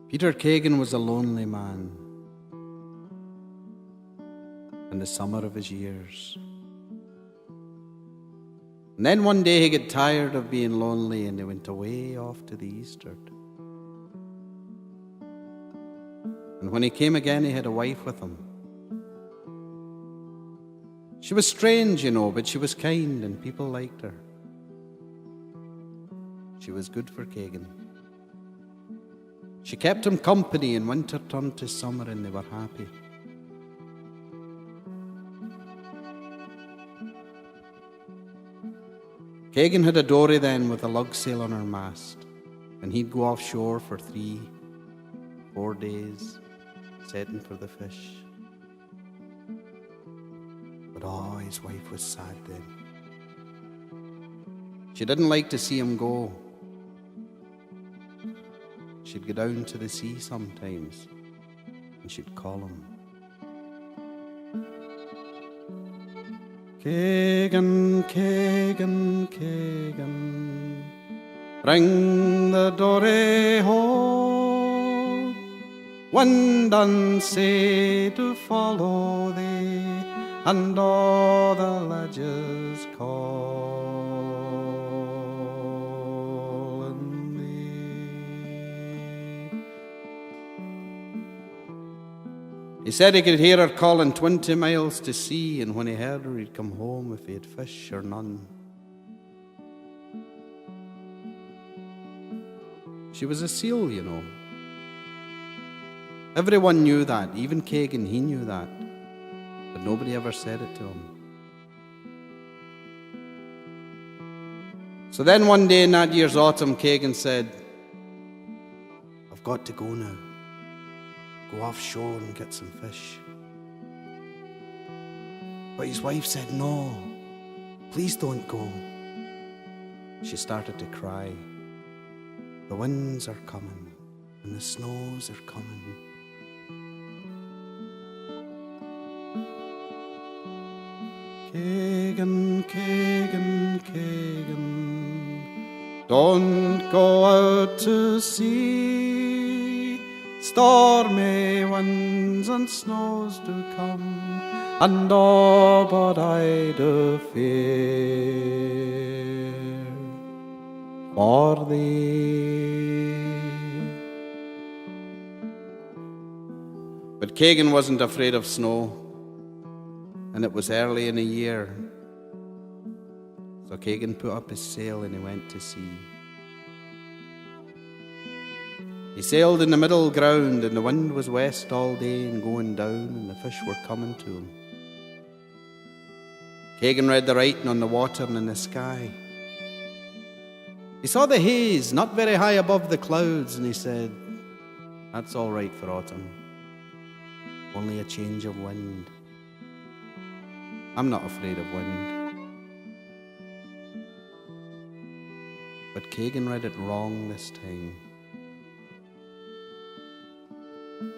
Peter Kagan was a lonely man in the summer of his years. And then one day he got tired of being lonely and he went away off to the eastward. And when he came again, he had a wife with him. She was strange, but she was kind and people liked her. She was good for Kagan. She kept him company and winter turned to summer and they were happy. Kagan had a dory then with a lug sail on her mast, and he'd go offshore for 3-4 days, setting for the fish. But his wife was sad then. She didn't like to see him go. She'd go down to the sea sometimes, and she'd call him. Kagan, Kagan, Kagan, bring the dory home. Wind and sea to follow thee, and all the ledges calling thee. He said he could hear her calling 20 miles to sea, and when he heard her, he'd come home if he had fish or none. She was a seal, Everyone knew that, even Kagan, he knew that, but nobody ever said it to him. So then one day in that year's autumn, Kagan said, "I've got to go now. Go offshore and get some fish." But his wife said, "No, please don't go." She started to cry. The winds are coming and the snows are coming. Kagan, Kagan, Kagan, don't go out to sea. Stormy winds and snows do come, and all but I do fear for thee. But Kagan wasn't afraid of snow, and it was early in the year. So Kagan put up his sail and he went to sea. He sailed in the middle ground, and the wind was west all day and going down, and the fish were coming to him. Kagan read the writing on the water and in the sky. He saw the haze not very high above the clouds, and he said, "That's all right for autumn. Only a change of wind. I'm not afraid of wind." But Kagan read it wrong this time.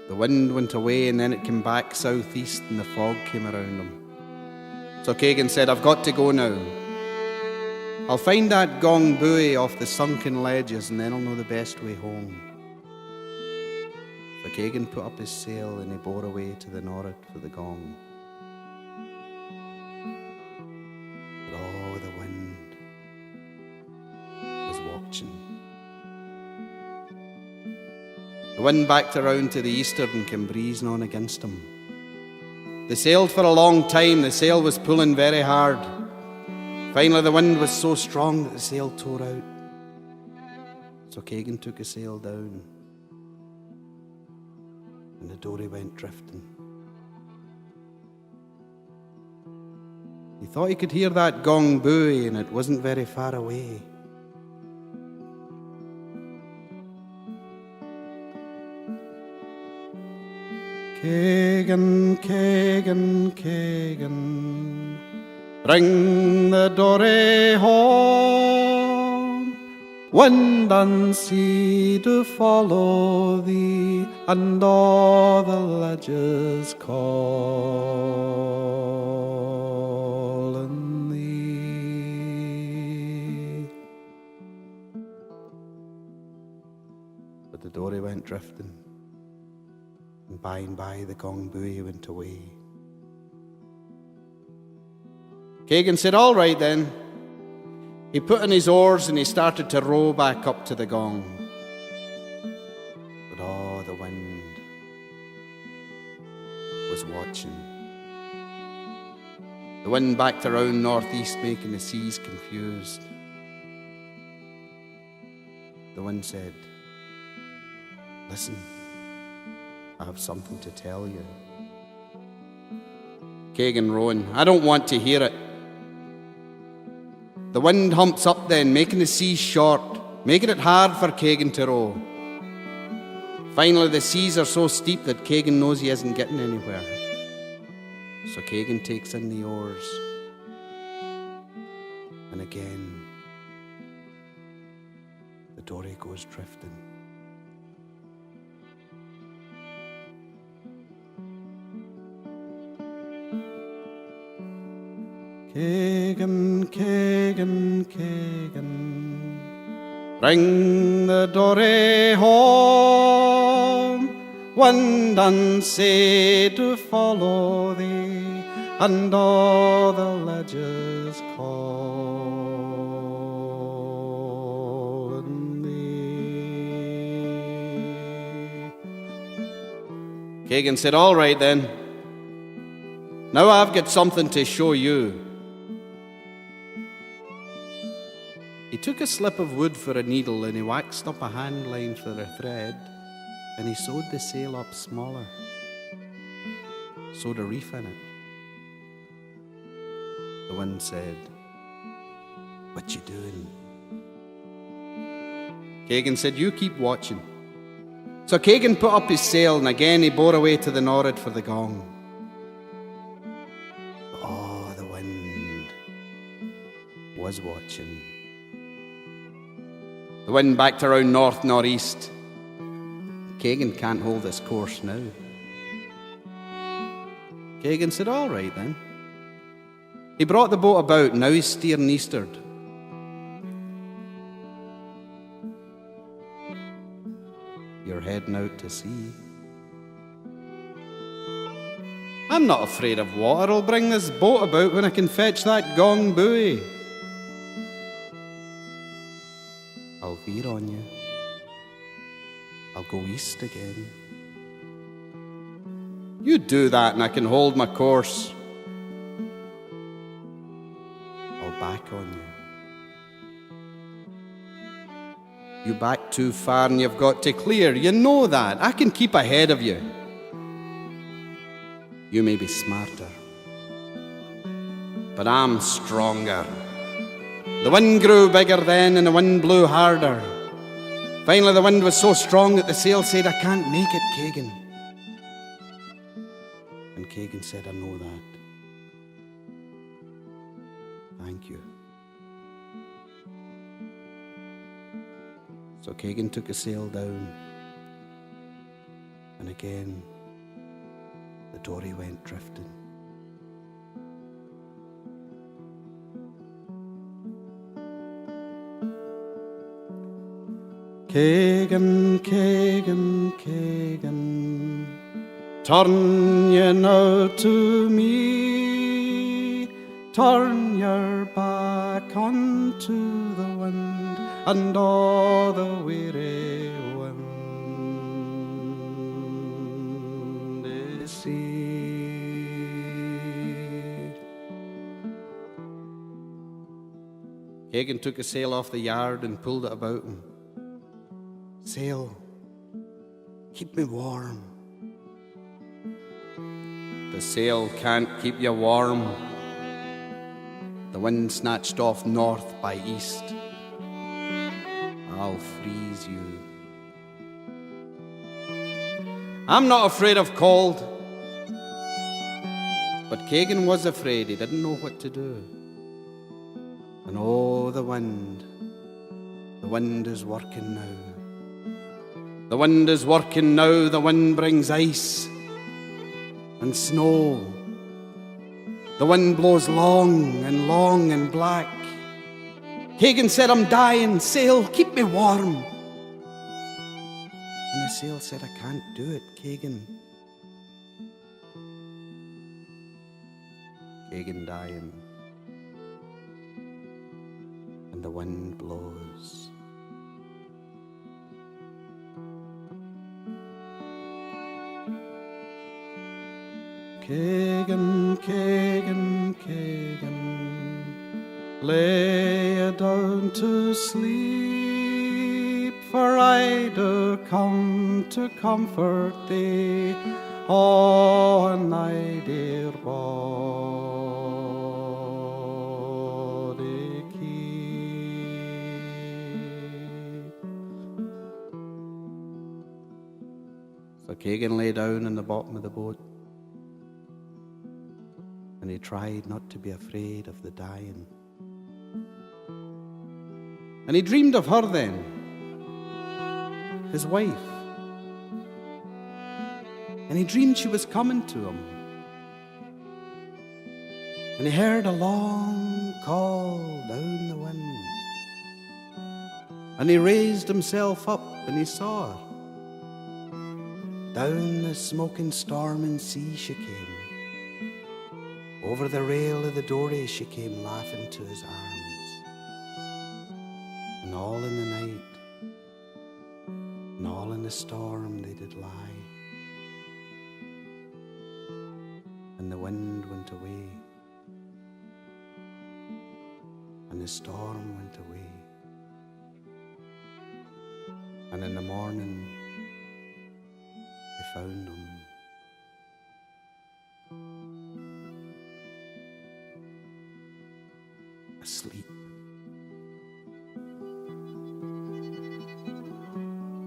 The wind went away and then it came back southeast and the fog came around him. So Kagan said, "I've got to go now. I'll find that gong buoy off the sunken ledges and then I'll know the best way home." So Kagan put up his sail and he bore away to the north for the gong. But the wind was watching. The wind backed around to the eastward and came breezing on against him. They sailed for a long time. The sail was pulling very hard. Finally, the wind was so strong that the sail tore out. So Kagan took his sail down, and the dory went drifting. He thought he could hear that gong buoy, and it wasn't very far away. Kagan, Kagan, Kagan, bring the dory home. Wind and sea do follow thee, and all the ledges calling thee. But the dory went drifting, and by the gong buoy went away. Kagan said, "All right then." He put in his oars and he started to row back up to the gong. But oh, the wind was watching. The wind backed around northeast, making the seas confused. The wind said, "Listen, I have something to tell you." Kagan rowing, "I don't want to hear it." The wind humps up then, making the seas short, making it hard for Kagan to row. Finally, the seas are so steep that Kagan knows he isn't getting anywhere. So Kagan takes in the oars. And again, the dory goes drifting. Kagan, Kagan, Kagan, bring the dory home. Wind and sea to follow thee, and all the ledges call thee. Kagan said, "All right then. Now I've got something to show you." He took a slip of wood for a needle and he waxed up a hand line for a thread, and he sewed the sail up smaller, sewed a reef in it. The wind said, "What you doing?" Kagan said, "You keep watching." So Kagan put up his sail and again he bore away to the nor'ard for the gong. Oh, the wind was watching. The wind backed around north-northeast. Kagan can't hold this course now. Kagan said, "All right then." He brought the boat about, and now he's steering eastward. You're heading out to sea. I'm not afraid of water. I'll bring this boat about when I can fetch that gong buoy. I'll veer on you. I'll go east again. You do that and I can hold my course. I'll back on you. You back too far and you've got to clear. You know that. I can keep ahead of you. You may be smarter, but I'm stronger. The wind grew bigger then and the wind blew harder. Finally the wind was so strong that the sail said, "I can't make it, Kagan." And Kagan said, "I know that. Thank you." So Kagan took a sail down, and again the dory went drifting. Kagan, Kagan, Kagan, turn ye now to me, turn your back unto the wind and all the weary wind is sea. Kagan took a sail off the yard and pulled it about him. "Sail, keep me warm." The sail can't keep you warm. The wind snatched off north by east. I'll freeze you. I'm not afraid of cold. But Kagan was afraid. He didn't know what to do. And oh, the wind is working now. The wind is working now. The wind brings ice and snow. The wind blows long and black. Kagan said, "I'm dying. Sail, keep me warm." And the sail said, I can't do it, Kagan. Kagan dying. And the wind blows. Kagan, Kagan, Kagan, lay down to sleep, for I do come to comfort thee, on thy dear body keep. So Kagan lay down in the bottom of the boat, and he tried not to be afraid of the dying. And he dreamed of her then, his wife. And he dreamed she was coming to him. And he heard a long call down the wind. And he raised himself up and he saw her. Down the smoking storming sea she came. Over the rail of the dory she came laughing to his arms. And all in the night, and all in the storm they did lie. And the wind went away, and the storm went away. And in the morning they found him asleep,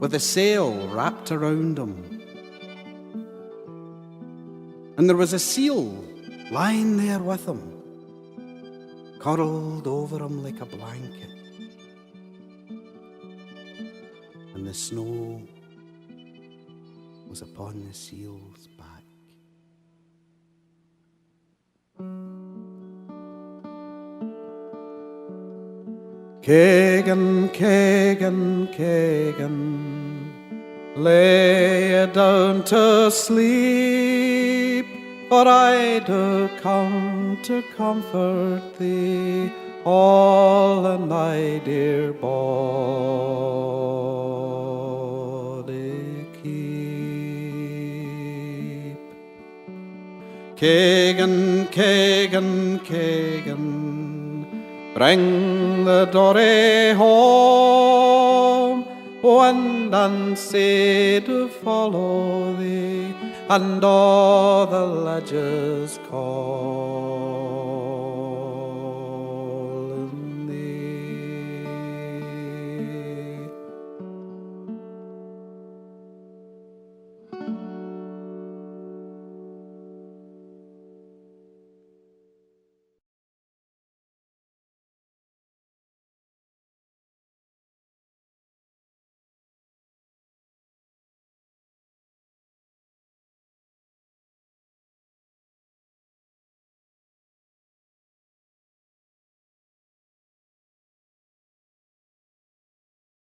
with a sail wrapped around him. And there was a seal lying there with him, curled over him like a blanket. And the snow was upon the seal's back. Kagan, Kagan, Kagan, lay down to sleep, for I do come to comfort thee, all in thy dear body keep. Kagan, Kagan, Kagan, bring the dory home, wind and sea to follow thee, and all the ledges calm.